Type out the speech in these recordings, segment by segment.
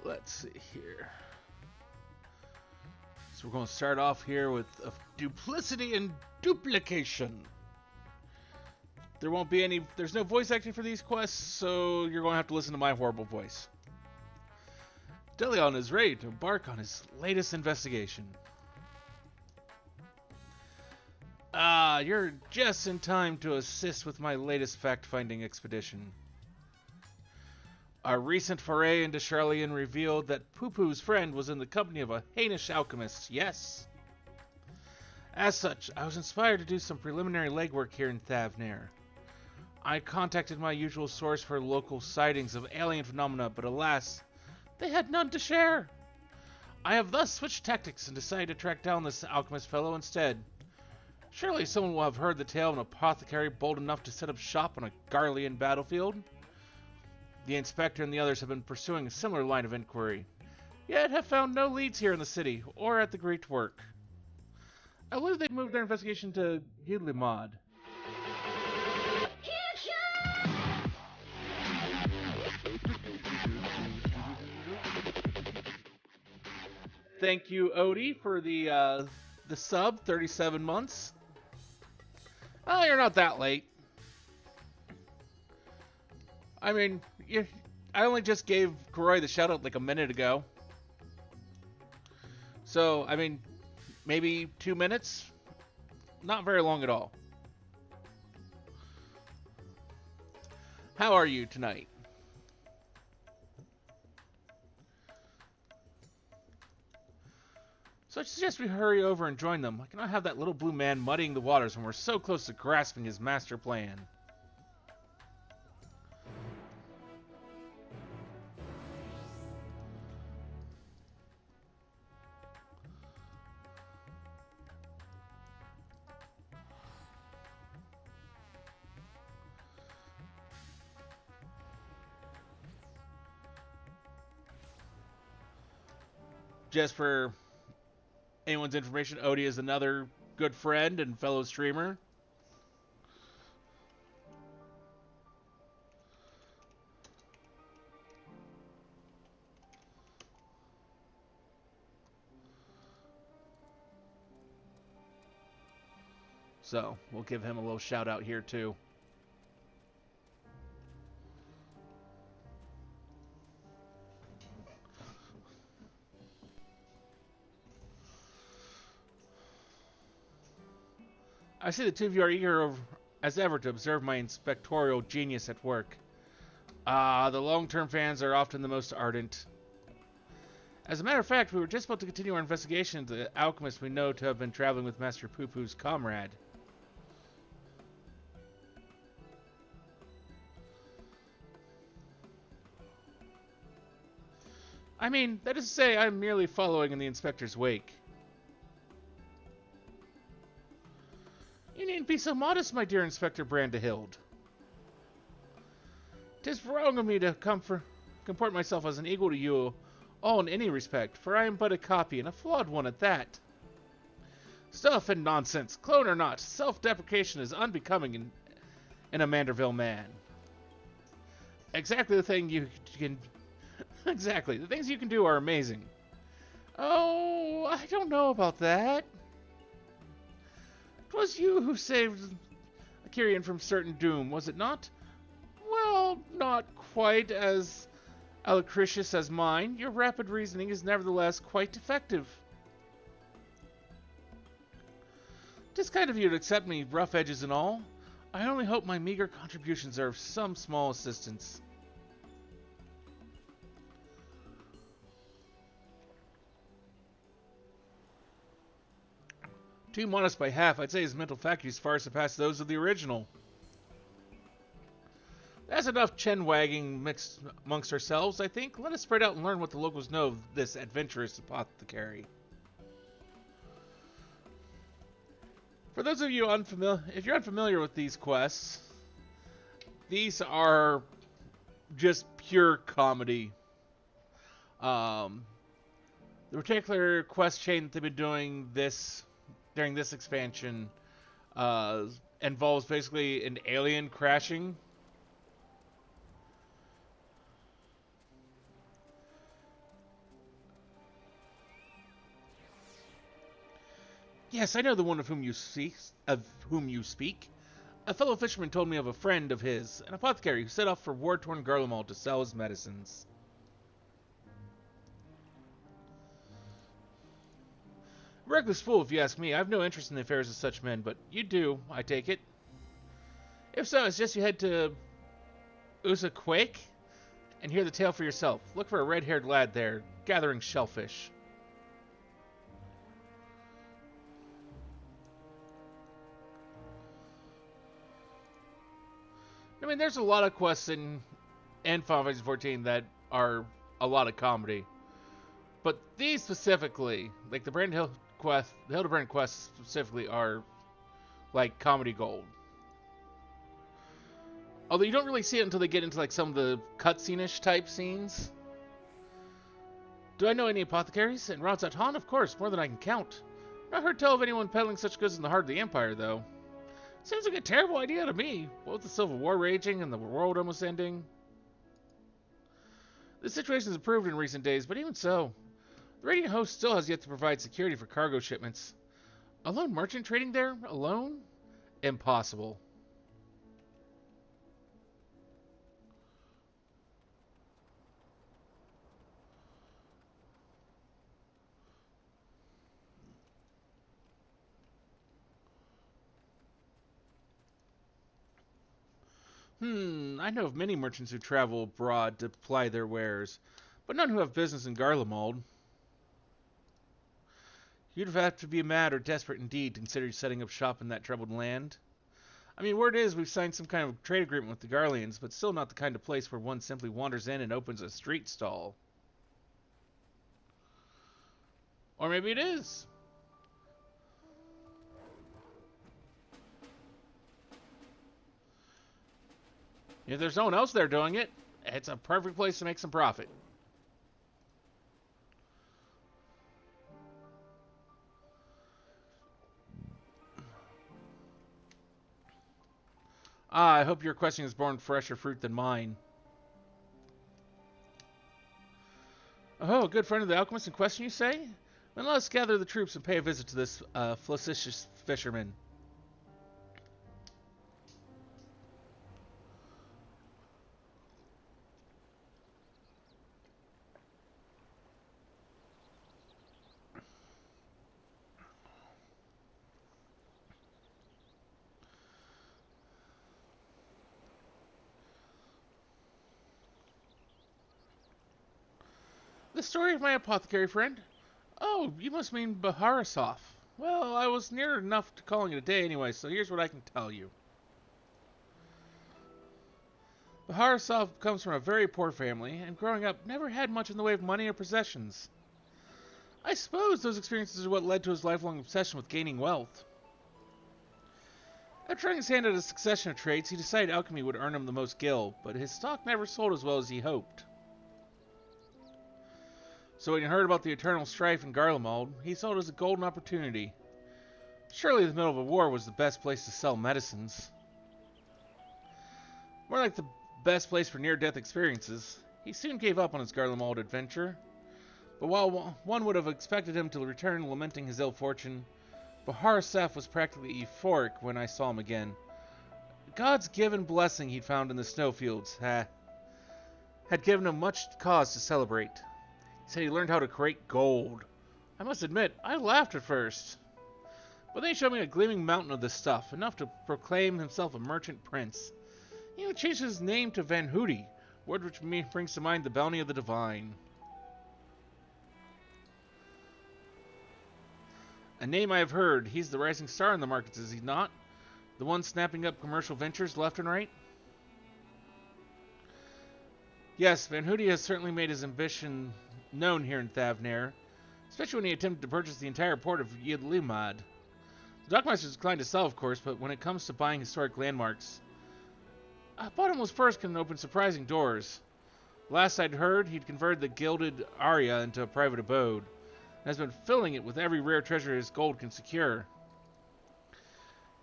Let's see here. So we're going to start off here with duplicity and duplication. There won't be any, there's no voice acting for these quests, so you're going to have to listen to my horrible voice. Delion is ready to embark on his latest investigation. Ah, you're just in time to assist with my latest fact-finding expedition. Our recent foray into Charlian revealed that Poo-Poo's friend was in the company of a heinous alchemist, yes. As such, I was inspired to do some preliminary legwork here in Thavnair. I contacted my usual source for local sightings of alien phenomena, but alas, they had none to share. I have thus switched tactics and decided to track down this alchemist fellow instead. Surely someone will have heard the tale of an apothecary bold enough to set up shop on a Garlean battlefield. The inspector and the others have been pursuing a similar line of inquiry, yet have found no leads here in the city or at the Great Work. I believe they've moved their investigation to Gidlimod. Thank you, Odie, for the sub, 37 months. Oh, you're not that late. I mean, I only just gave Karoy the shoutout like a minute ago. So, I mean, maybe 2 minutes? Not very long at all. How are you tonight? So I suggest we hurry over and join them. I cannot have that little blue man muddying the waters when we're so close to grasping his master plan. Just for anyone's information, Odie is another good friend and fellow streamer. So, we'll give him a little shout out here too. I see the two of you are eager as ever to observe my inspectorial genius at work. Ah, the long-term fans are often the most ardent. As a matter of fact, we were just about to continue our investigation into the alchemist we know to have been traveling with Master Poo-Poo's comrade. I mean, that is to say, I'm merely following in the inspector's wake. You needn't be so modest, my dear Inspector Brandehild. 'Tis wrong of me to comport myself as an equal to you all in any respect, for I am but a copy, and a flawed one at that. Stuff and nonsense, clone or not, self-deprecation is unbecoming in a Manderville man. Exactly the thing you can... Exactly, the things you can do are amazing. Oh, I don't know about that. 'Twas you who saved Akirian from certain doom, was it not? Well, not quite as alacritious as mine. Your rapid reasoning is nevertheless quite effective. 'Tis kind of you to accept me, rough edges and all. I only hope my meager contributions are of some small assistance. Too modest by half, I'd say his mental faculties far surpass those of the original. That's enough chin-wagging mixed amongst ourselves, I think. Let us spread out and learn what the locals know of this adventurous apothecary. For those of you unfamiliar, if you're unfamiliar with these quests, these are just pure comedy. The particular quest chain that they've been doing during this expansion involves basically an alien crashing. Yes, I know the one of whom you speak. A fellow fisherman told me of a friend of his, an apothecary who set off for war-torn Garlemald to sell his medicines. A reckless fool, if you ask me. I have no interest in the affairs of such men, but you do, I take it. If so, I suggest you head to Quake and hear the tale for yourself. Look for a red-haired lad there, gathering shellfish. I mean, there's a lot of quests in Final Fantasy 14 that are a lot of comedy. But these specifically, like the Hildebrand quests specifically, are like comedy gold. Although you don't really see it until they get into like some of the cutscene-ish type scenes. Do I know any apothecaries? And routes at Han? Of course, more than I can count. Not heard tell of anyone peddling such goods in the heart of the Empire, though. Seems like a terrible idea to me. What with the Civil War raging and the world almost ending. The situation has improved in recent days, but even so, the Radiant Host still has yet to provide security for cargo shipments. A lone merchant trading there? Alone? Impossible. I know of many merchants who travel abroad to ply their wares, but none who have business in Garlemald. You'd have to be mad or desperate indeed to consider setting up shop in that troubled land. I mean, word is we've signed some kind of trade agreement with the Garleans, but still not the kind of place where one simply wanders in and opens a street stall. Or maybe it is. If there's no one else there doing it, it's a perfect place to make some profit. I hope your question has borne fresher fruit than mine. Oh, a good friend of the alchemist in question, you say? Then let us gather the troops and pay a visit to this flagitious fisherman. The story of my apothecary friend? Oh, you must mean Baharasov. Well, I was near enough to calling it a day anyway, so here's what I can tell you. Baharasov comes from a very poor family, and growing up never had much in the way of money or possessions. I suppose those experiences are what led to his lifelong obsession with gaining wealth. After trying his hand at a succession of trades, he decided alchemy would earn him the most gil, but his stock never sold as well as he hoped. So when he heard about the eternal strife in Garlemald, he saw it as a golden opportunity. Surely the middle of a war was the best place to sell medicines. More like the best place for near-death experiences. He soon gave up on his Garlemald adventure. But while one would have expected him to return lamenting his ill fortune, Bahar Seth was practically euphoric when I saw him again. God's given blessing he'd found in the snowfields had given him much cause to celebrate. He said he learned how to create gold. I must admit, I laughed at first. But then he showed me a gleaming mountain of this stuff, enough to proclaim himself a merchant prince. He even changed his name to Van Hoody, word which brings to mind the bounty of the divine. A name I have heard. He's the rising star in the markets, is he not? The one snapping up commercial ventures left and right? Yes, Van Hoody has certainly made his ambition known here in Thavnair, especially when he attempted to purchase the entire port of Yidlimad. The dockmasters declined to sell, of course, but when it comes to buying historic landmarks, a bottomless purse can open surprising doors. Last I'd heard, he'd converted the gilded Aria into a private abode, and has been filling it with every rare treasure his gold can secure.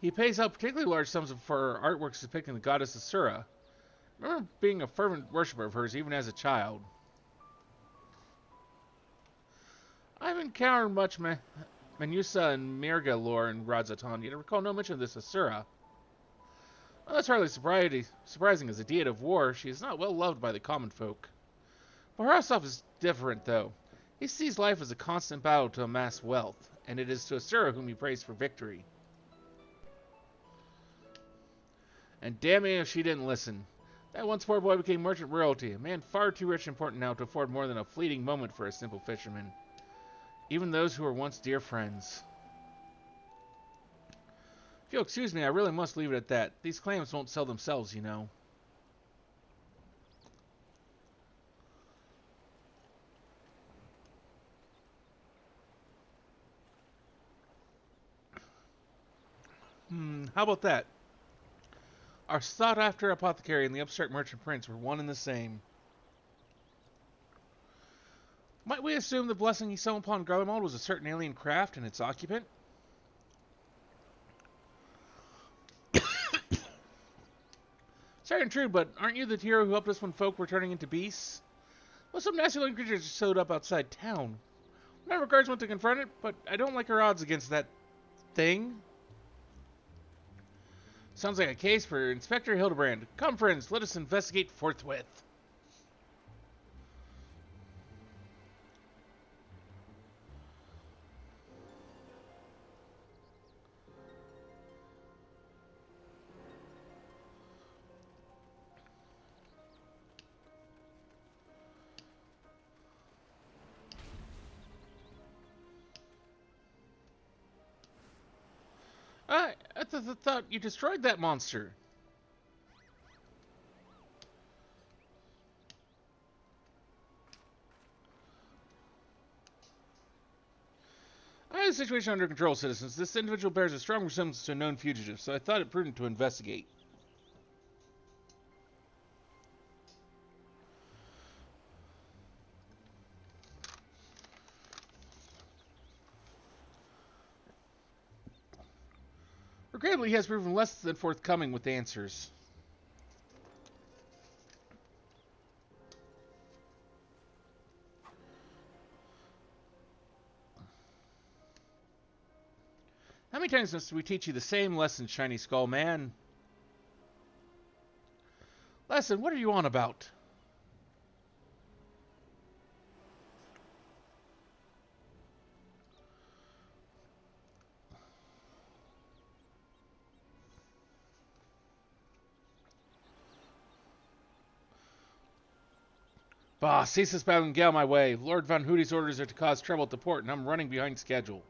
He pays out particularly large sums for artworks depicting the goddess Asura. I remember being a fervent worshipper of hers even as a child. I've encountered Menusa and Mirga lore in Radzaton, yet I recall no mention of this Asura. Well, that's hardly surprising. As a deity of war, she is not well loved by the common folk. Borisov is different, though. He sees life as a constant battle to amass wealth, and it is to Asura whom he prays for victory. And damn me if she didn't listen. That once poor boy became merchant royalty, a man far too rich and important now to afford more than a fleeting moment for a simple fisherman. Even those who were once dear friends. If you'll excuse me, I really must leave it at that. These clams won't sell themselves, you know. How about that? Our sought-after apothecary and the upstart merchant prince were one and the same. Might we assume the blessing he sent upon Garlemald was a certain alien craft and its occupant? Sorry and true, but aren't you the hero who helped us when folk were turning into beasts? Well, some nasty looking creatures just showed up outside town. My regards went to confront it, but I don't like our odds against that thing. Sounds like a case for Inspector Hildebrand. Come, friends, let us investigate forthwith. I thought you destroyed that monster. I have the situation under control, citizens. This individual bears a strong resemblance to a known fugitive, so I thought it prudent to investigate. Regrettably, he has proven less than forthcoming with answers. How many times must we teach you the same lesson, Shiny Skull Man? Lesson, what are you on about? Boss, cease this battle and get out of my way. Lord Von Hoody's orders are to cause trouble at the port, and I'm running behind schedule.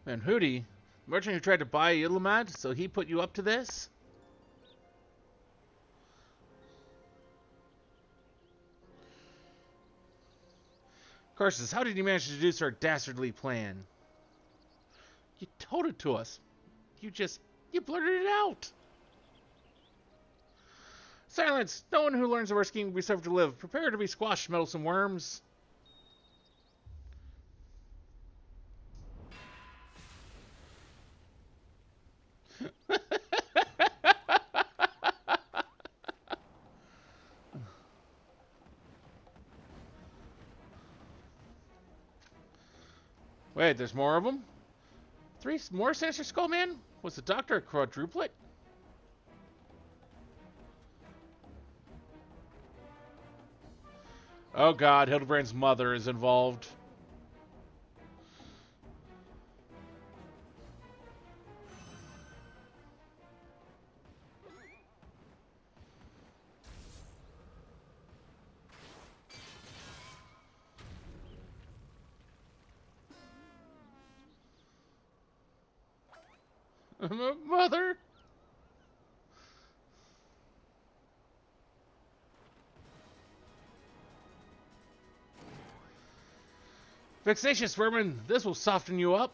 Van Hoody, the merchant who tried to buy Illimad, so he put you up to this? Carsus, how did you manage to deduce our dastardly plan? You told it to us. You blurted it out. Silence! No one who learns of our scheme will be suffered to live. Prepare to be squashed, meddlesome worms. Wait, there's more of them? 3 more Sinister Skull Man? Was the Doctor a quadruplet? Oh god, Hildebrand's mother is involved. Mother? Vexatious vermin, this will soften you up.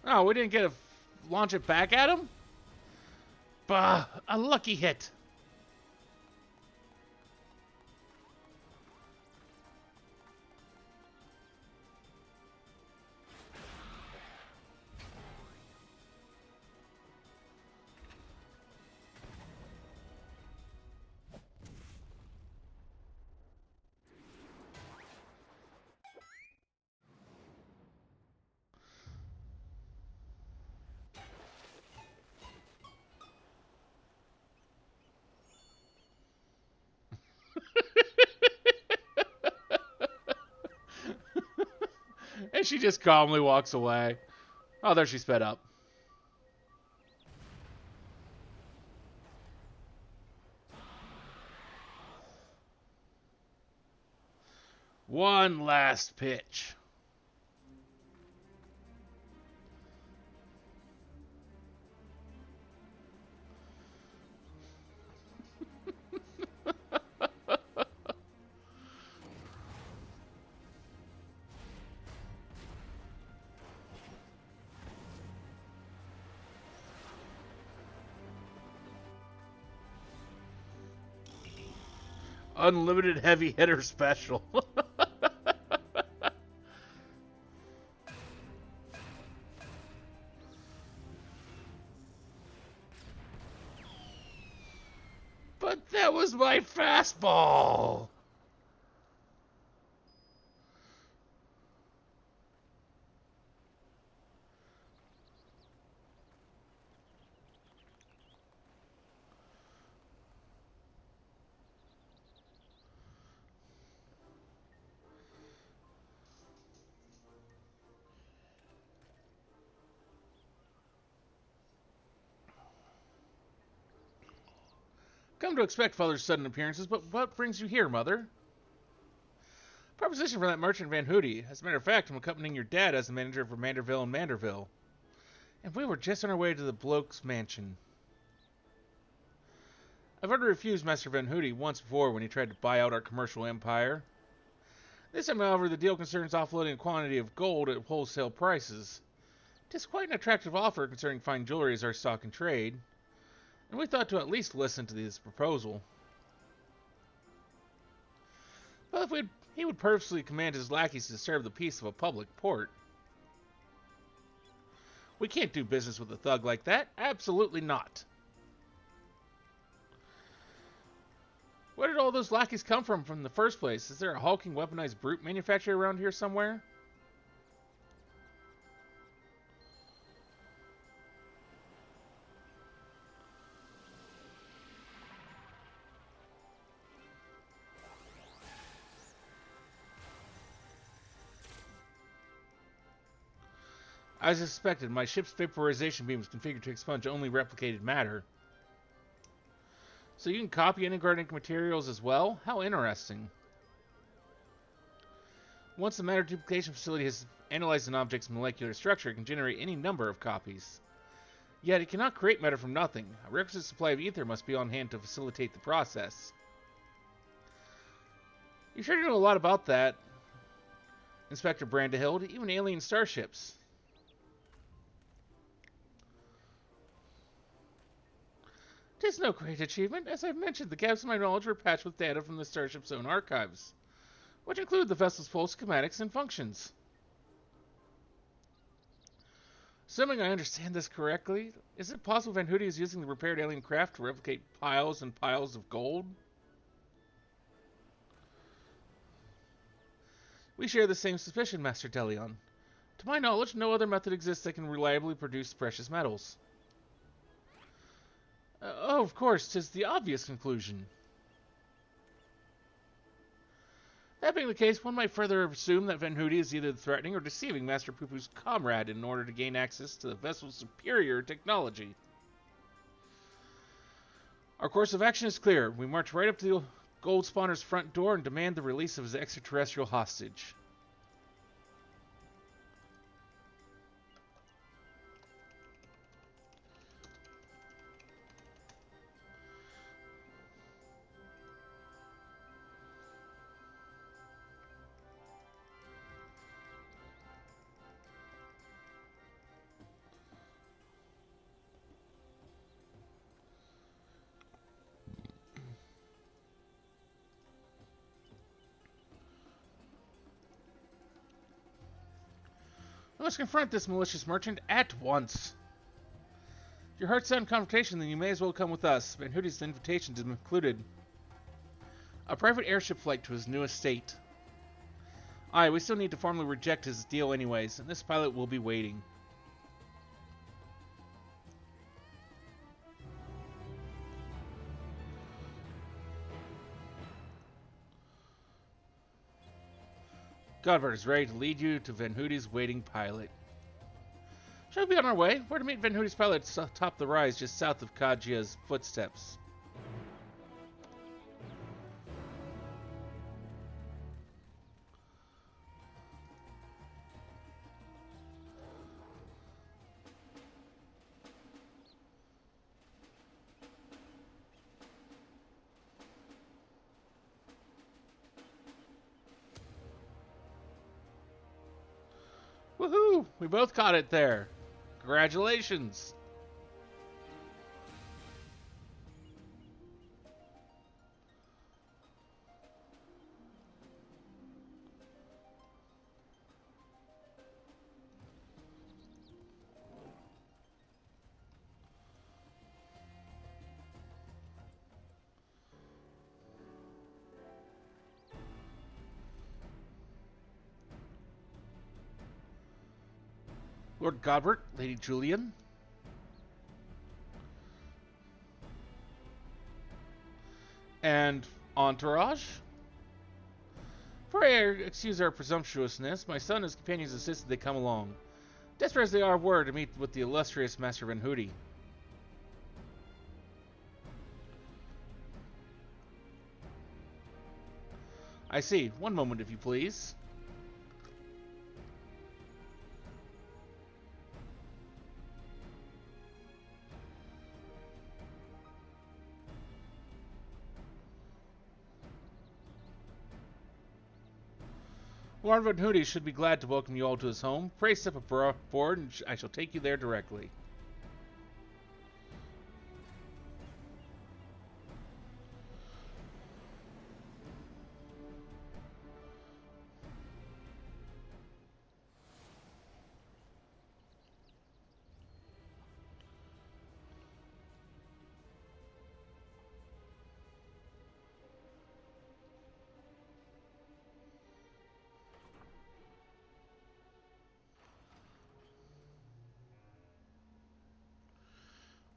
Oh, we didn't get to launch it back at him? Bah! A lucky hit! And she just calmly walks away. Oh, there she sped up. One last pitch. Unlimited heavy hitter special. But that was my fastball. Come to expect Father's sudden appearances, but what brings you here, Mother? Proposition for that merchant Van Hootie. As a matter of fact, I'm accompanying your dad as the manager for Manderville and Manderville. And we were just on our way to the bloke's mansion. I've already refused Master Van Hootie once before when he tried to buy out our commercial empire. This time, however, the deal concerns offloading a quantity of gold at wholesale prices. It is quite an attractive offer concerning fine jewelry as our stock in trade, and we thought to at least listen to this proposal. But if he would purposely command his lackeys to disturb the peace of a public port. We can't do business with a thug like that. Absolutely not. Where did all those lackeys come from the first place? Is there a hulking weaponized brute manufacturer around here somewhere? As I suspected, my ship's vaporization beam was configured to expunge only replicated matter. So you can copy inorganic materials as well? How interesting. Once the matter duplication facility has analyzed an object's molecular structure, it can generate any number of copies. Yet it cannot create matter from nothing. A requisite supply of ether must be on hand to facilitate the process. You sure know a lot about that, Inspector Brandehild, even alien starships. It is no great achievement. As I've mentioned, the gaps in my knowledge were patched with data from the starship's own archives, which include the vessel's full schematics and functions. Assuming I understand this correctly, is it possible Van Hootie is using the repaired alien craft to replicate piles and piles of gold? We share the same suspicion, Master Delion. To my knowledge, no other method exists that can reliably produce precious metals. Oh, of course, 'tis the obvious conclusion. That being the case, one might further assume that Van Hootie is either threatening or deceiving Master Poo-Poo's comrade in order to gain access to the vessel's superior technology. Our course of action is clear. We march right up to the Gold Spawner's front door and demand the release of his extraterrestrial hostage. We must confront this malicious merchant at once. If your heart's set on confrontation, then you may as well come with us. Van Hoody's invitations included a private airship flight to his new estate. Aye, we still need to formally reject his deal anyways, and this pilot will be waiting. Godbert is ready to lead you to Van Hoody's waiting pilot. Shall we be on our way? We're to meet Van Hoody's pilot atop the rise just south of Kajia's footsteps. Woohoo! We both caught it there. Congratulations. Lord Godbert, Lady Julian. And entourage? Excuse our presumptuousness, my son and his companions insisted they come along. Desperate as they are were to meet with the illustrious Master Van Hoody. I see. One moment, if you please. Lord Van Hoody should be glad to welcome you all to his home. Pray step aboard, and I shall take you there directly.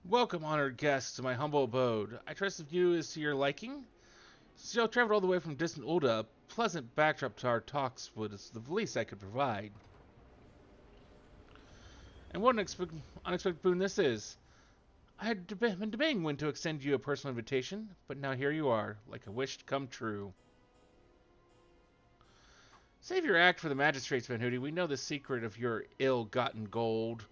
Welcome, honored guests, to my humble abode. I trust the view is to your liking? Still traveled all the way from distant Ulda. A pleasant backdrop to our talks was the least I could provide. And what an unexpected boon this is. I had been debating when to extend you a personal invitation, but now here you are, like a wish come true. Save your act for the magistrates, Van Hoody. We know the secret of your ill-gotten gold.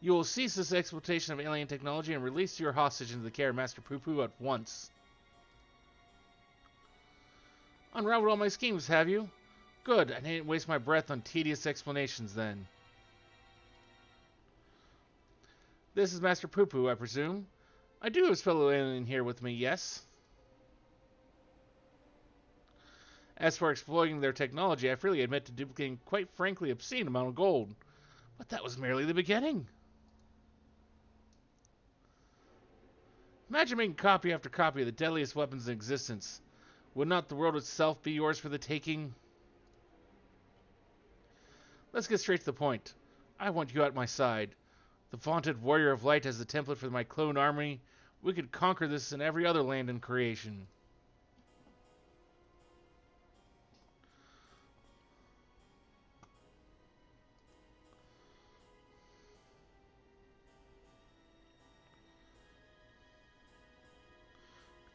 You will cease this exploitation of alien technology and release your hostage into the care of Master Poo-Poo at once. Unraveled all my schemes, have you? Good, I didn't waste my breath on tedious explanations then. This is Master Poo-Poo, I presume? I do have a fellow alien here with me, yes? As for exploiting their technology, I freely admit to duplicating quite frankly obscene amount of gold. But that was merely the beginning. Imagine making copy after copy of the deadliest weapons in existence. Would not the world itself be yours for the taking? Let's get straight to the point. I want you at my side. The vaunted warrior of light as the template for my clone army. We could conquer this in every other land in creation.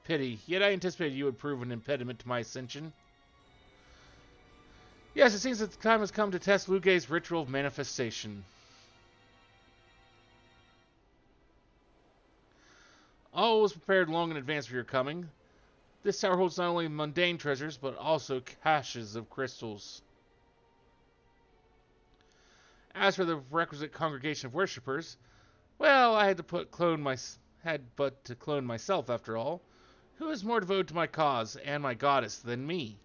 Pity, yet I anticipated you would prove an impediment to my ascension. Yes, it seems that the time has come to test Lugay's ritual of manifestation. All was prepared long in advance for your coming. This tower holds not only mundane treasures, but also caches of crystals. As for the requisite congregation of worshippers, well, I had but to clone myself after all. Who is more devoted to my cause and my goddess than me?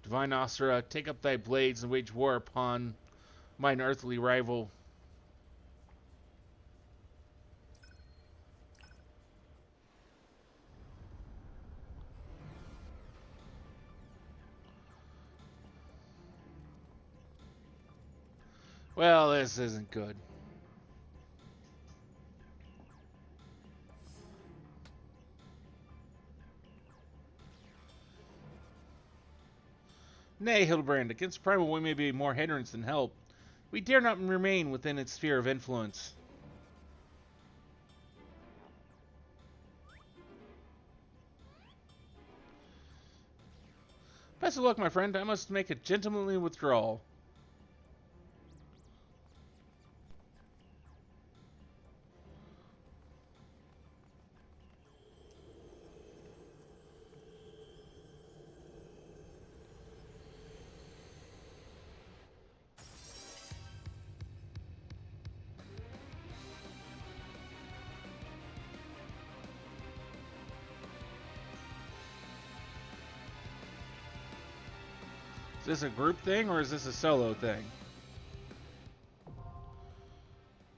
Divine Asura, take up thy blades and wage war upon mine earthly rival. Well, this isn't good. Nay, Hildebrand, against Primal we may be more hindrance than help. We dare not remain within its sphere of influence. Best of luck, my friend. I must make a gentlemanly withdrawal. Is this a group thing or is this a solo thing?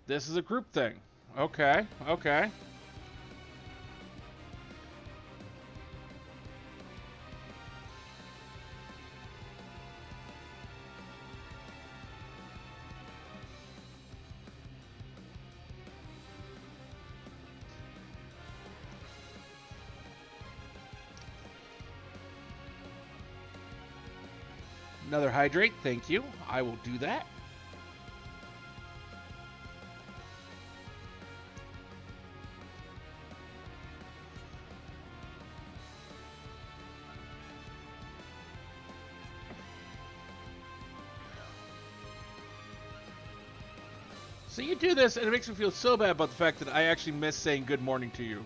This is a group thing. Okay, okay. Another hydrate, thank you. I will do that. So you do this, and it makes me feel so bad about the fact that I actually missed saying good morning to you.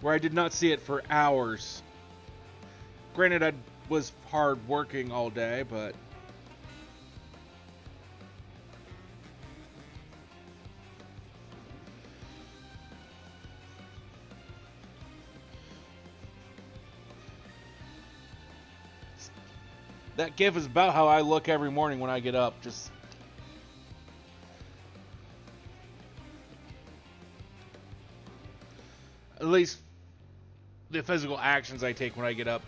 Where I did not see it for hours. Granted, I was hard working all day, but that gif is about how I look every morning when I get up. Just at least the physical actions I take when I get up.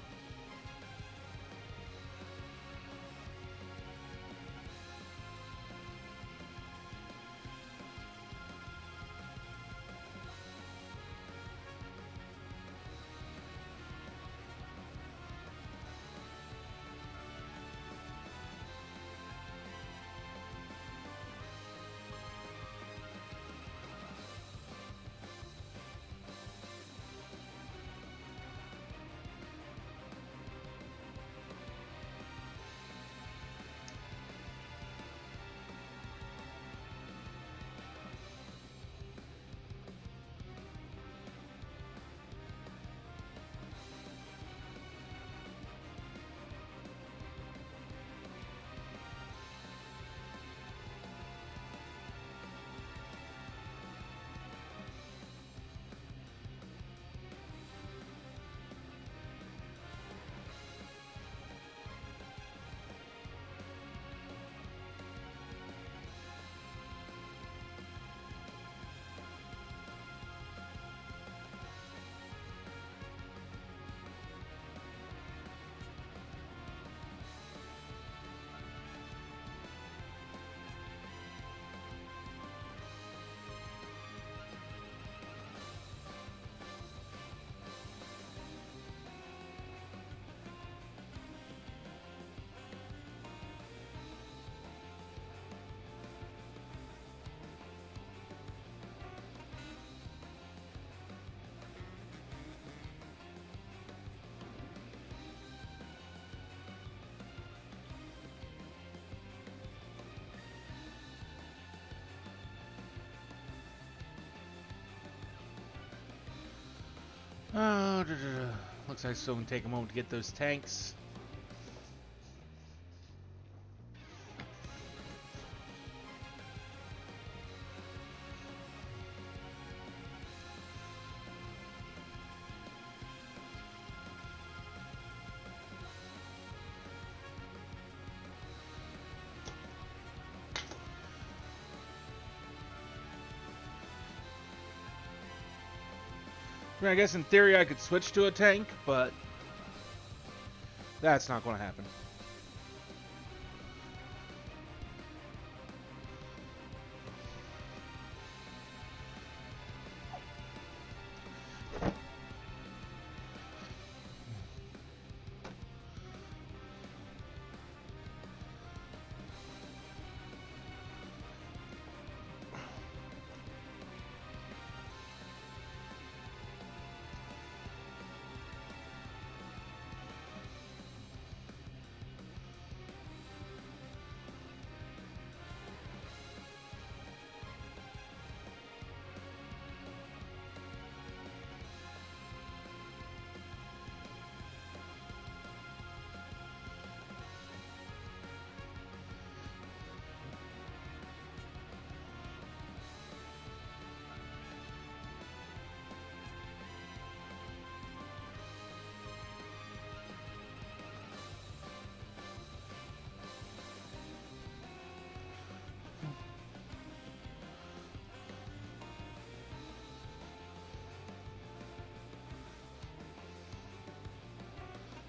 Oh, looks like someone take a moment to get those tanks. I mean, I guess in theory I could switch to a tank, but that's not going to happen.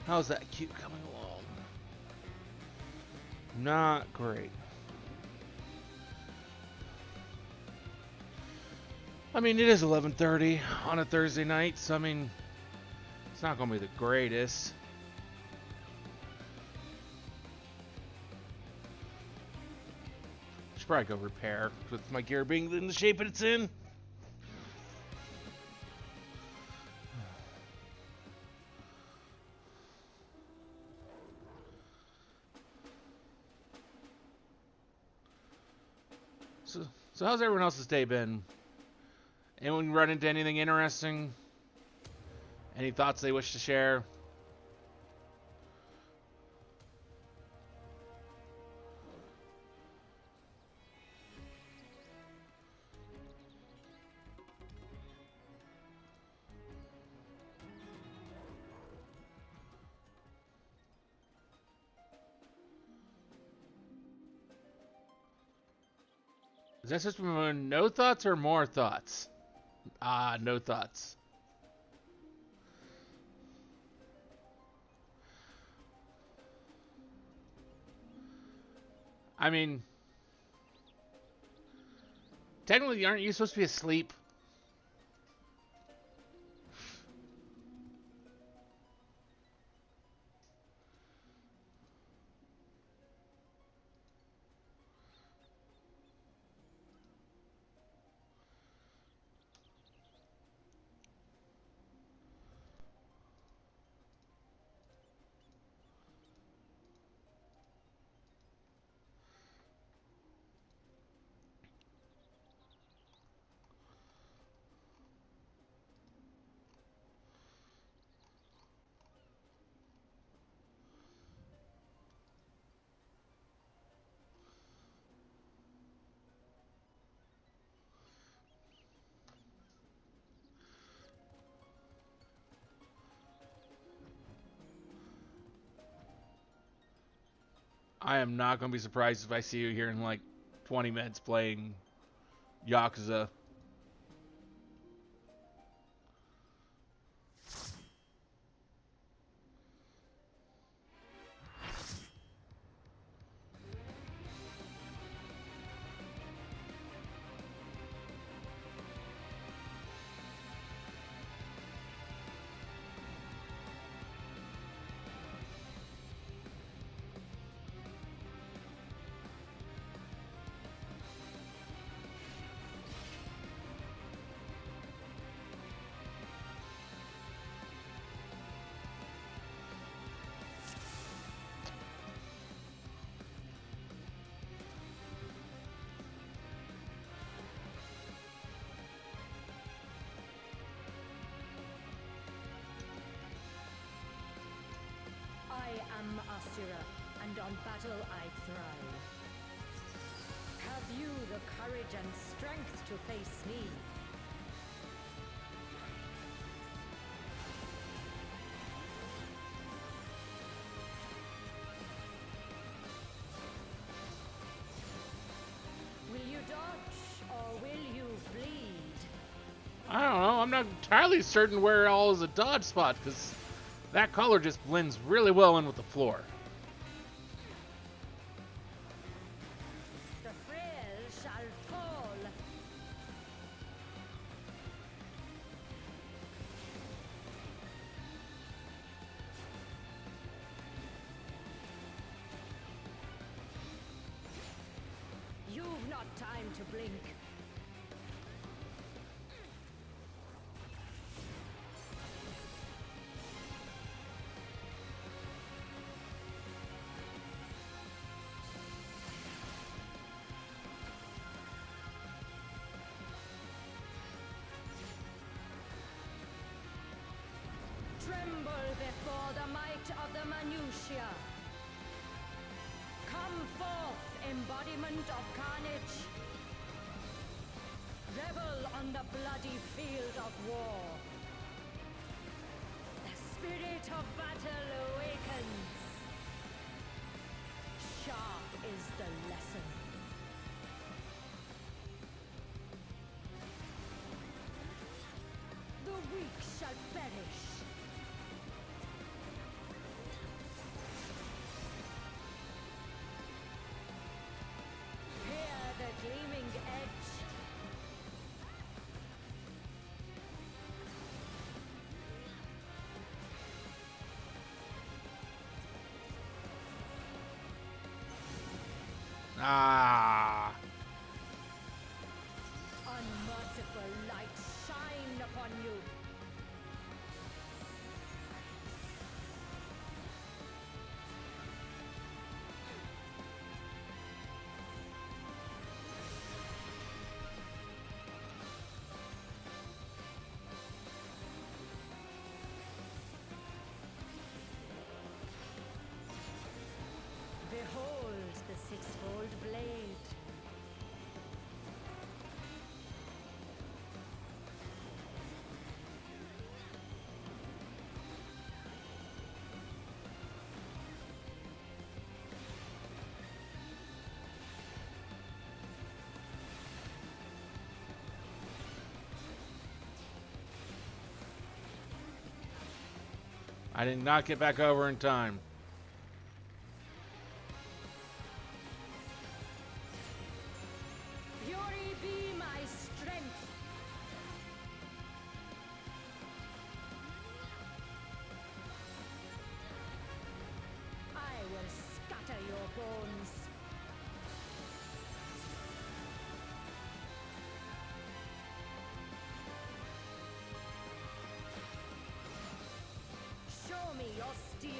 How's that cube coming along? Not great. I mean, it is 11:30 on a Thursday night, so I mean, it's not going to be the greatest. Should probably go repair with my gear being in the shape it's in. So how's everyone else's day been? Anyone run into anything interesting? Any thoughts they wish to share? Is that just no thoughts or more thoughts? Ah, no thoughts. I mean, technically, aren't you supposed to be asleep? I am not going to be surprised if I see you here in like 20 minutes playing Yakuza. I am Asura, and on battle I thrive. Have you the courage and strength to face me? Will you dodge or will you bleed? I don't know. I'm not entirely certain where all is a dodge spot, because that color just blends really well in with the floor. The frail shall fall. You've not time to blink. Tremble before the might of the minutiae. Come forth, embodiment of carnage. Revel on the bloody field of war. The spirit of battle awakens. Sharp is the lesson. The weak shall perish. Hear the gleaming edge. Ah. Unmerciful light shine upon you. Behold the sixfold blade. I did not get back over in time. Fury be my strength. I will scatter your bones. Show me your steel.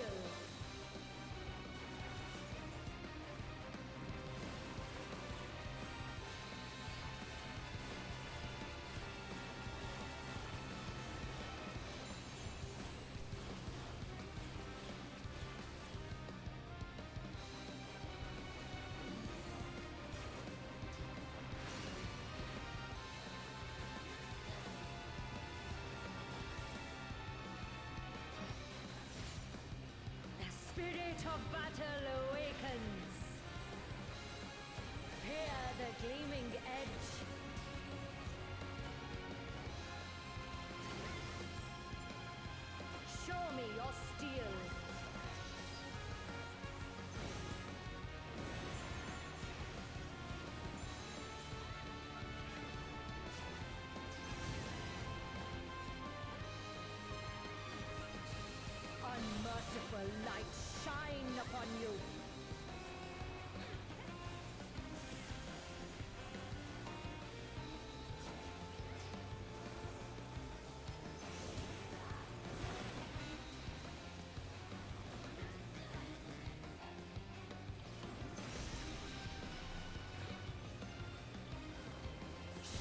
The spirit of battle awakens. Hear the gleaming edge. Show me your steel. Unmerciful light shine upon you.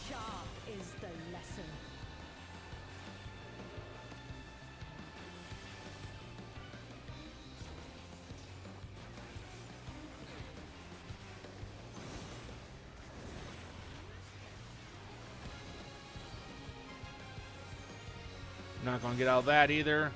Sharp is the lesson. Not gonna get out of that either.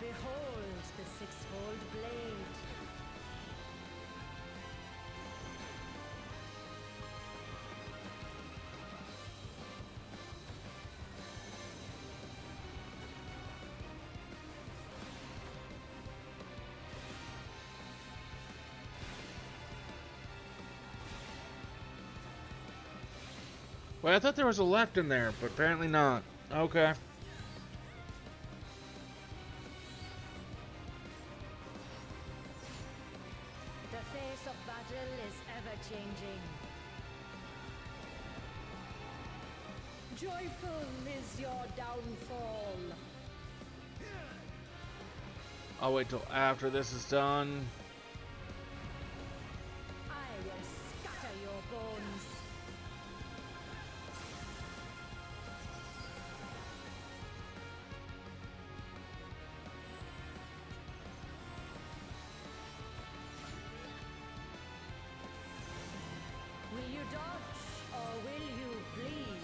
Behold the sixfold Well, I thought there was a left in there, but apparently not. Okay. The face of battle is ever changing. Joyful is your downfall. I'll wait till after this is done. I will scatter your bones. Will you dodge or will you bleed?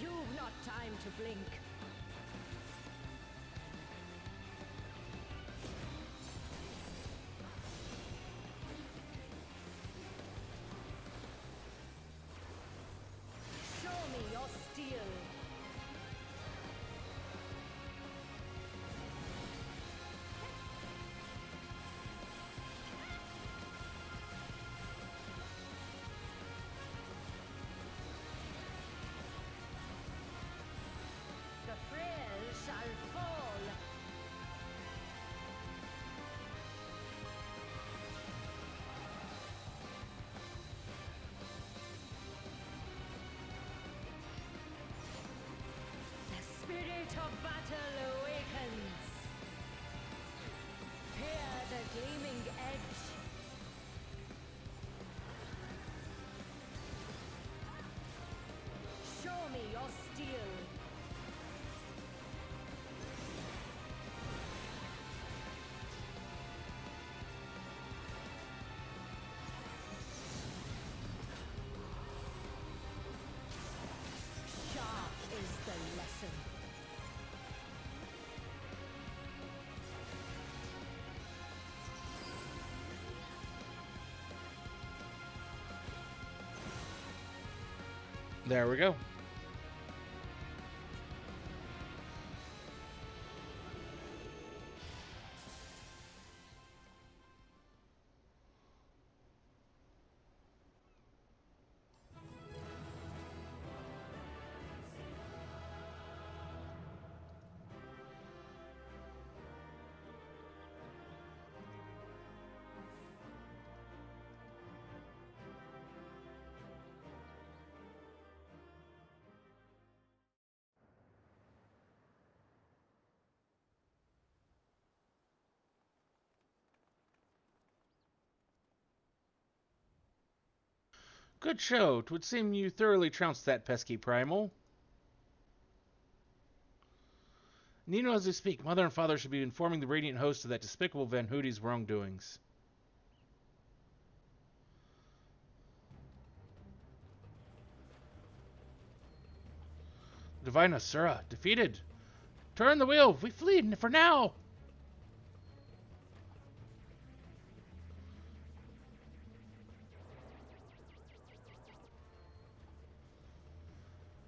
You've not time to blink. Show me your steel. The frail shall fall. The spirit of battle awakens. Hear the gleaming edge. Show me your steel. Sharp is the lesson. There we go. Good show. 'Twould seem you thoroughly trounced that pesky primal. Nino, as we speak, Mother and Father should be informing the Radiant host of that despicable Van Hootie's wrongdoings. Divine Asura, defeated. Turn the wheel. We flee for now.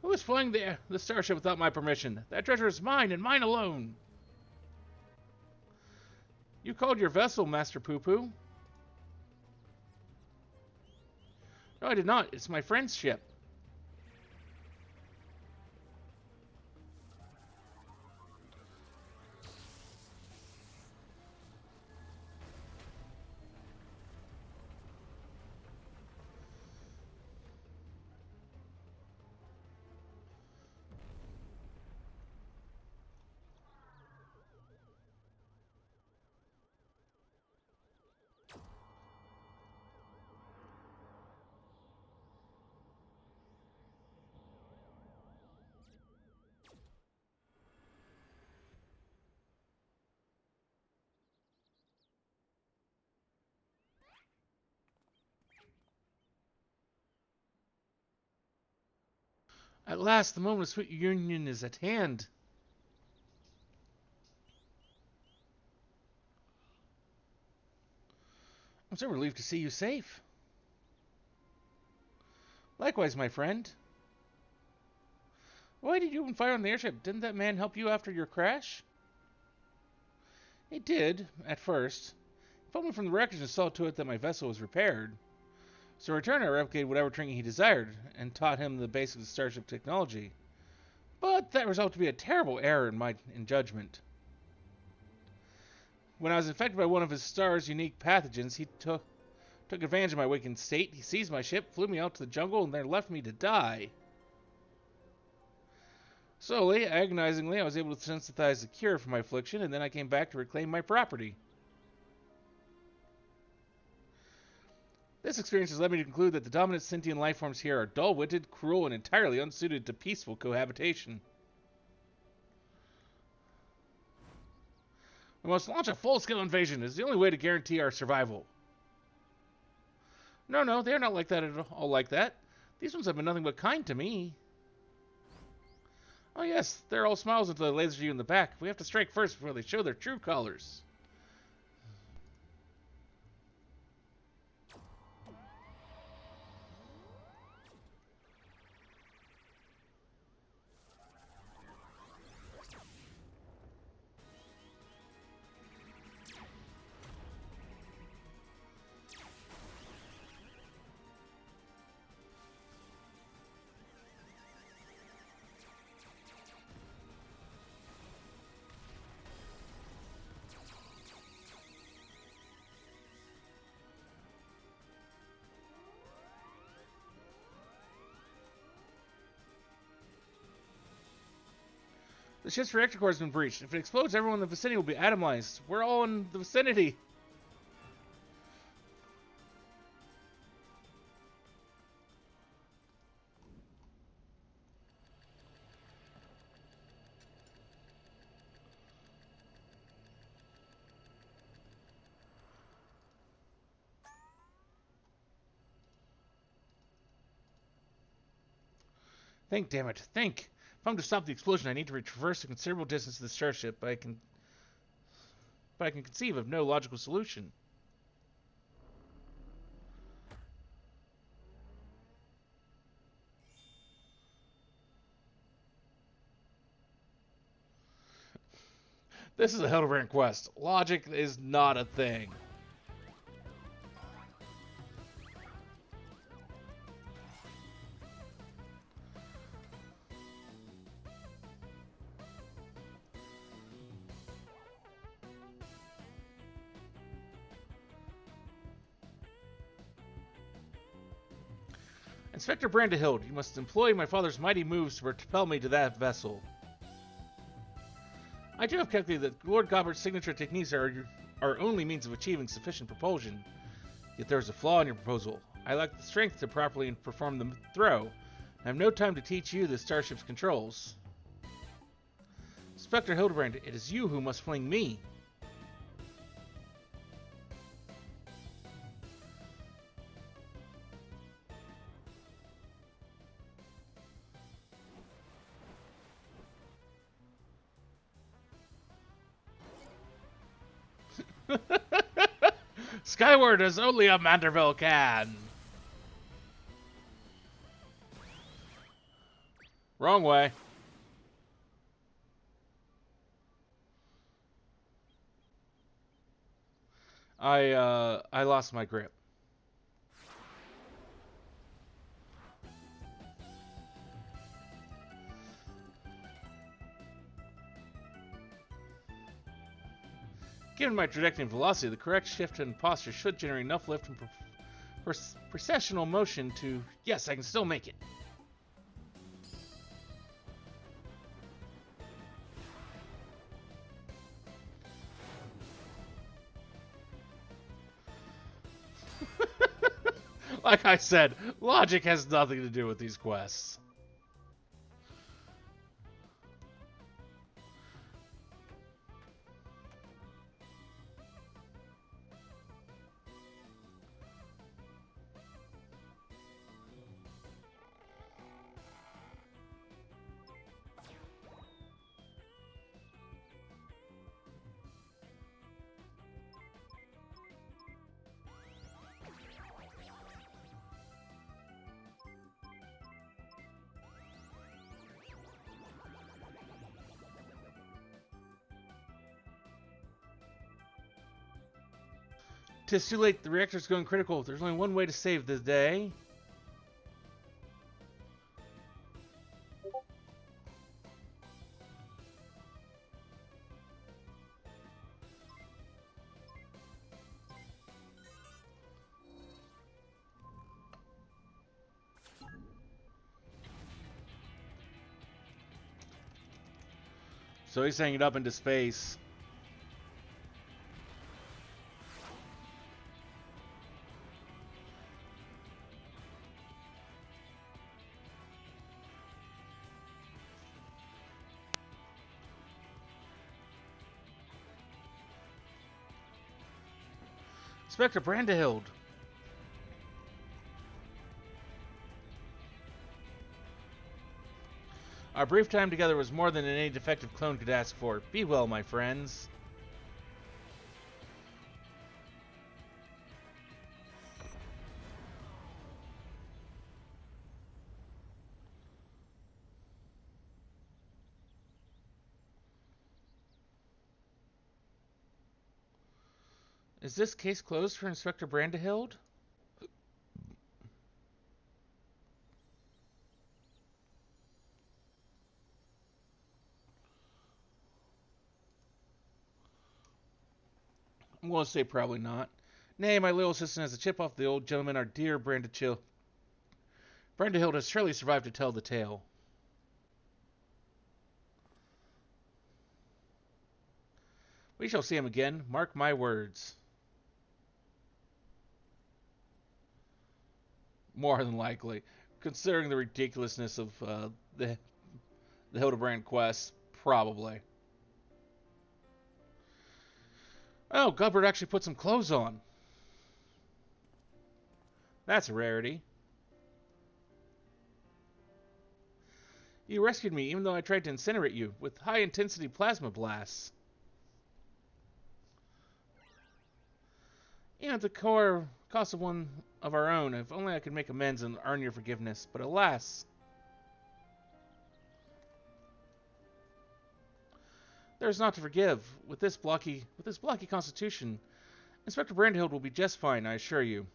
Who is flying the starship without my permission? That treasure is mine and mine alone. You called your vessel, Master Poo Poo. No, I did not. It's my friend's ship. At last, the moment of sweet union is at hand. I'm so relieved to see you safe. Likewise, my friend. Why did you open fire on the airship? Didn't that man help you after your crash? He did, at first. He pulled me from the wreckage and saw to it that my vessel was repaired. So in return, I replicated whatever training he desired, and taught him the basics of starship technology. But that resulted to be a terrible error in judgment. When I was infected by one of his star's unique pathogens, he took advantage of my weakened state. He seized my ship, flew me out to the jungle, and then left me to die. Slowly, agonizingly, I was able to synthesize the cure for my affliction, and then I came back to reclaim my property. This experience has led me to conclude that the dominant sentient life forms here are dull-witted, cruel, and entirely unsuited to peaceful cohabitation. We must launch a full-scale invasion. It is the only way to guarantee our survival. No, they are not like that at all like that. These ones have been nothing but kind to me. Oh yes, they're all smiles until they laser you in the back. We have to strike first before they show their true colors. The ship's reactor core has been breached. If it explodes, everyone in the vicinity will be atomized. We're all in the vicinity. Think, damn it, think. If I'm to stop the explosion, I need to traverse a considerable distance to the starship, but I can conceive of no logical solution. This is a Hildebrand quest. Logic is not a thing. Inspector Brandehild, you must employ my father's mighty moves to propel me to that vessel. I do have calculated that Lord Gobbert's signature techniques are our only means of achieving sufficient propulsion. Yet there is a flaw in your proposal. I lack the strength to properly perform the throw. I have no time to teach you the starship's controls. Inspector Hildebrand, it is you who must fling me. Skyward as only a manderville can. Wrong way. I lost my grip. Given my trajectory and velocity, the correct shift and posture should generate enough lift and processional motion to... Yes, I can still make it. Like I said, logic has nothing to do with these quests. 'Tis too late. The reactor's going critical. There's only one way to save the day. So he's hanging up into space. Inspector Brandehild. Our brief time together was more than any defective clone could ask for. Be well, my friends. Is this case closed for Inspector Brandehild? I'm going to say probably not. Nay, my little assistant has a chip off the old gentleman, our dear Brandehild has surely survived to tell the tale. We shall see him again, mark my words. More than likely. Considering the ridiculousness of the Hildebrand quest, probably. Oh, Gubbert actually put some clothes on. That's a rarity. You rescued me even though I tried to incinerate you with high-intensity plasma blasts. Even at the cost of one of our own, if only I could make amends and earn your forgiveness. But alas, there's not to forgive. With this blocky constitution, Inspector Brandehild will be just fine, I assure you.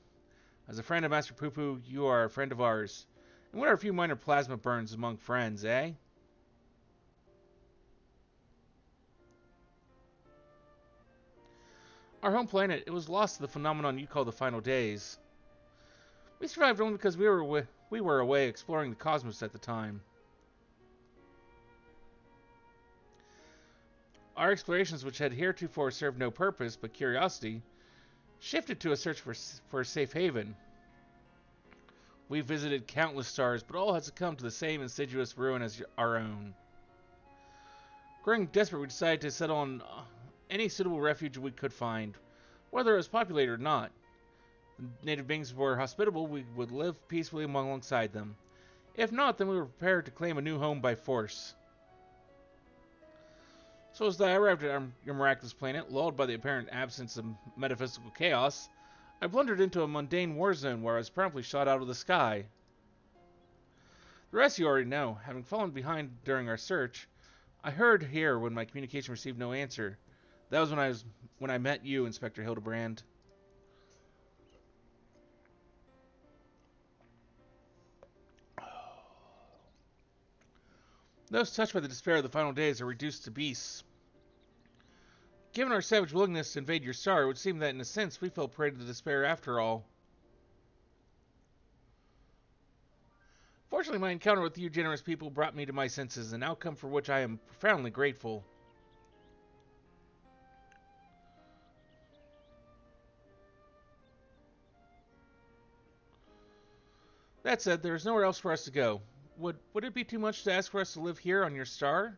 As a friend of Master Poo-Poo, you are a friend of ours. And what are a few minor plasma burns among friends, eh? Our home planet, it was lost to the phenomenon you call the final days. We survived only because we were away exploring the cosmos at the time. Our explorations, which had heretofore served no purpose but curiosity, shifted to a search for a safe haven. We visited countless stars, but all had succumbed to the same insidious ruin as our own. Growing desperate, we decided to settle on any suitable refuge we could find, whether it was populated or not. The native beings were hospitable, we would live peacefully alongside them. If not, then we were prepared to claim a new home by force. So as I arrived at your miraculous planet, lulled by the apparent absence of metaphysical chaos, I blundered into a mundane war zone where I was promptly shot out of the sky. The rest you already know. Having fallen behind during our search, I heard here when my communication received no answer. That was when I met you, Inspector Hildebrand. Those touched by the despair of the final days are reduced to beasts. Given our savage willingness to invade your star, it would seem that in a sense we fell prey to the despair after all. Fortunately, my encounter with you generous people brought me to my senses, an outcome for which I am profoundly grateful. That said, there is nowhere else for us to go. Would it be too much to ask for us to live here on your star?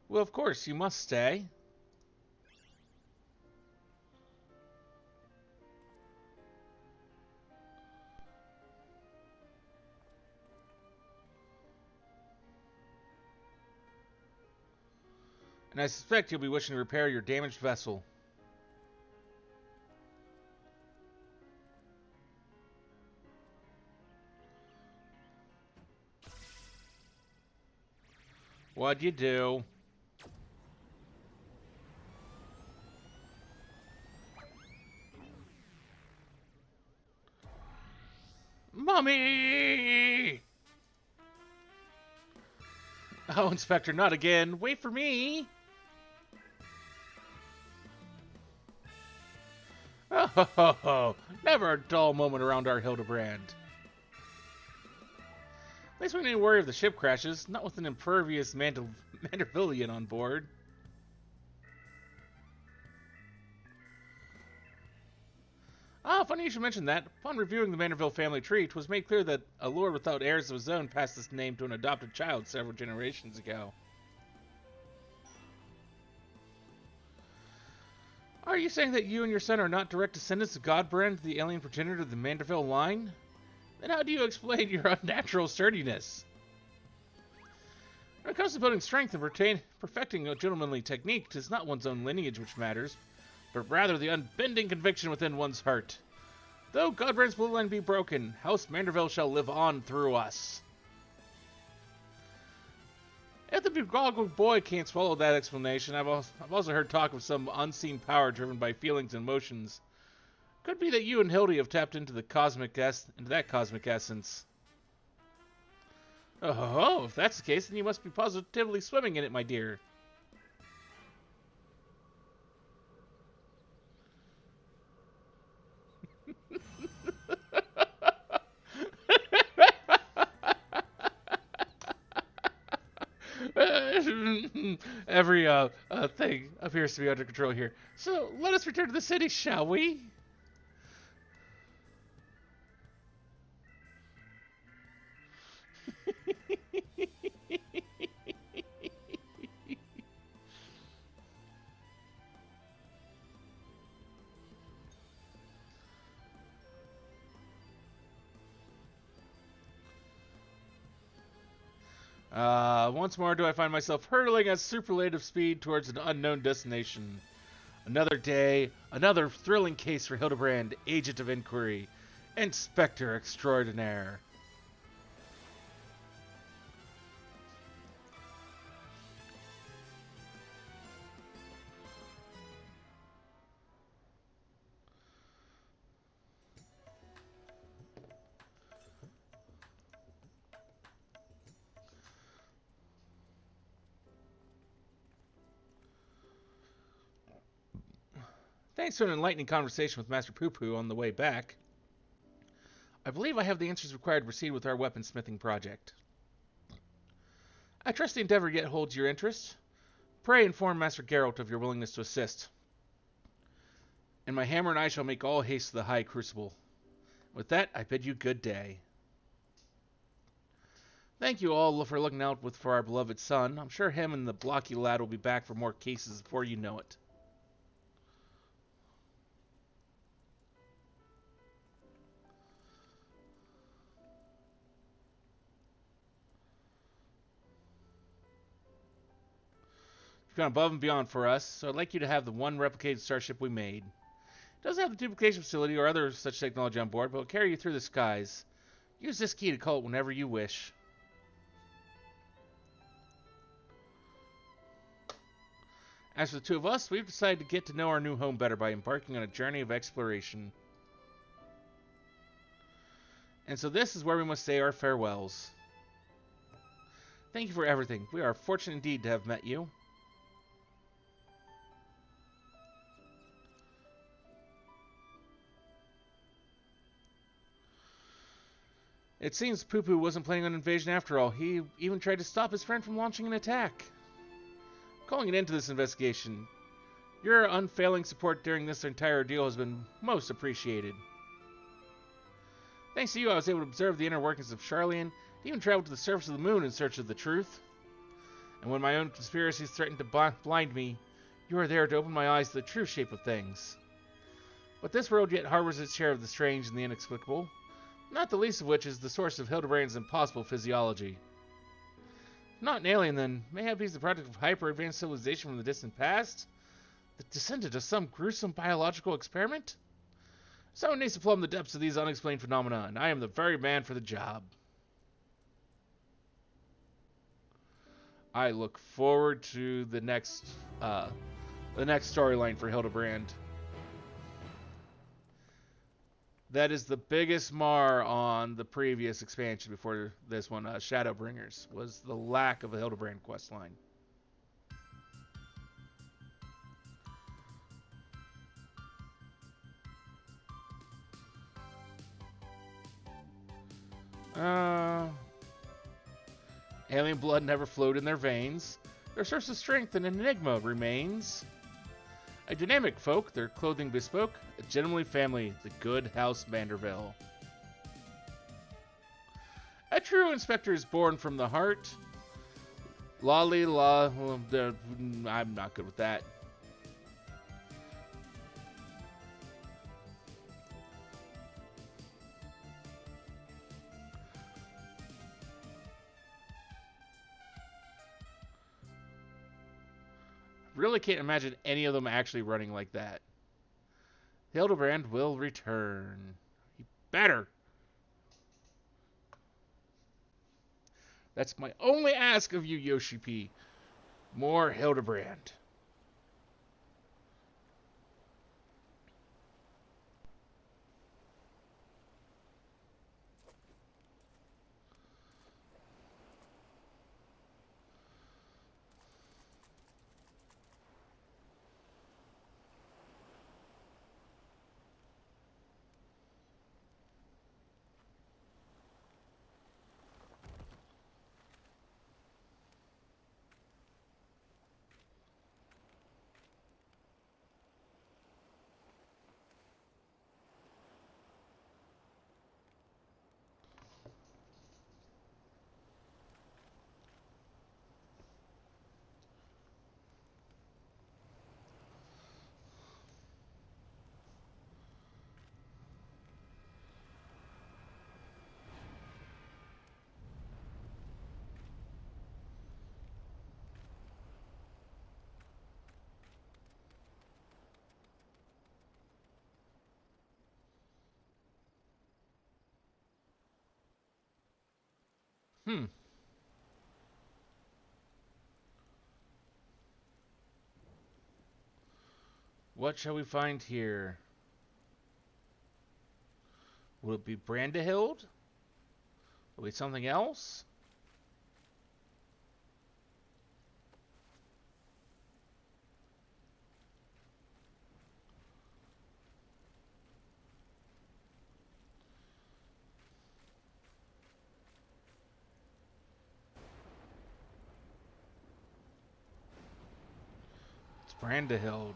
Well, of course, you must stay. And I suspect you'll be wishing to repair your damaged vessel. What'd you do? Mommy! Oh, Inspector, not again. Wait for me. Oh, ho, ho, ho. Never a dull moment around our Hildebrand. At least we need to worry if the ship crashes, not with an impervious mandervillian on board. Ah, funny you should mention that. Upon reviewing the Manderville family tree, it was made clear that a lord without heirs of his own passed this name to an adopted child several generations ago. Are you saying that you and your son are not direct descendants of Godbrand, the alien progenitor of the Manderville line? Then how do you explain your unnatural sturdiness? When it comes to building strength and perfecting a gentlemanly technique, it is not one's own lineage which matters, but rather the unbending conviction within one's heart. Though Godbrand's blue line be broken, House Manderville shall live on through us. If the begoggled boy can't swallow that explanation, I've also heard talk of some unseen power driven by feelings and emotions. Could be that you and Hildy have tapped into that cosmic essence. Oh, if that's the case, then you must be positively swimming in it, my dear. Every thing appears to be under control here. So let us return to the city, shall we? Once more do I find myself hurtling at superlative speed towards an unknown destination. Another day, another thrilling case for Hildebrand, Agent of Inquiry, Inspector Extraordinaire. Thanks to an enlightening conversation with Master Poo-Poo on the way back, I believe I have the answers required to proceed with our weaponsmithing project. I trust the endeavor yet holds your interest. Pray inform Master Geralt of your willingness to assist. And my hammer and I shall make all haste to the High Crucible. With that, I bid you good day. Thank you all for looking out for our beloved son. I'm sure him and the blocky lad will be back for more cases before you know it. You've gone above and beyond for us, so I'd like you to have the one replicated starship we made. It doesn't have the duplication facility or other such technology on board, but will carry you through the skies. Use this key to call it whenever you wish. As for the two of us, we've decided to get to know our new home better by embarking on a journey of exploration. And so this is where we must say our farewells. Thank you for everything. We are fortunate indeed to have met you. It seems Poo-Poo wasn't planning on an invasion after all. He even tried to stop his friend from launching an attack. Calling an end to this investigation. Your unfailing support during this entire ordeal has been most appreciated. Thanks to you, I was able to observe the inner workings of Charlian, and even travel to the surface of the moon in search of the truth. And when my own conspiracies threatened to blind me, you are there to open my eyes to the true shape of things. But this world yet harbors its share of the strange and the inexplicable, not the least of which is the source of Hildebrand's impossible physiology. Not an alien, then. Mayhap he's the product of hyper-advanced civilization from the distant past? The descendant of some gruesome biological experiment? Someone needs to plumb the depths of these unexplained phenomena, and I am the very man for the job. I look forward to the next storyline for Hildebrand. That is the biggest mar on the previous expansion before this one, Shadowbringers, was the lack of a Hildebrand questline. Alien blood never flowed in their veins. Their source of strength and enigma remains. A dynamic folk, their clothing bespoke, a gentlemanly family, the good House Manderville. A true inspector is born from the heart. Lolly la, I'm not good with that. Really can't imagine any of them actually running like that. Hildebrand will return. He better. That's my only ask of you, Yoshi P. More Hildebrand. Hmm. What shall we find here? Will it be Brandahild? Will it be something else? It's Brandahild.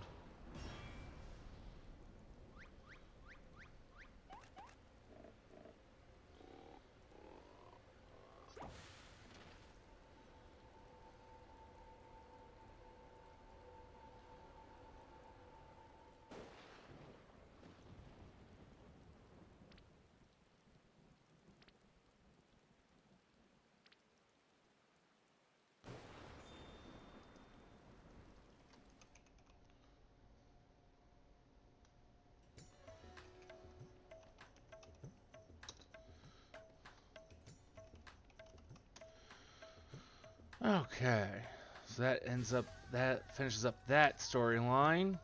Okay. So that finishes up that storyline.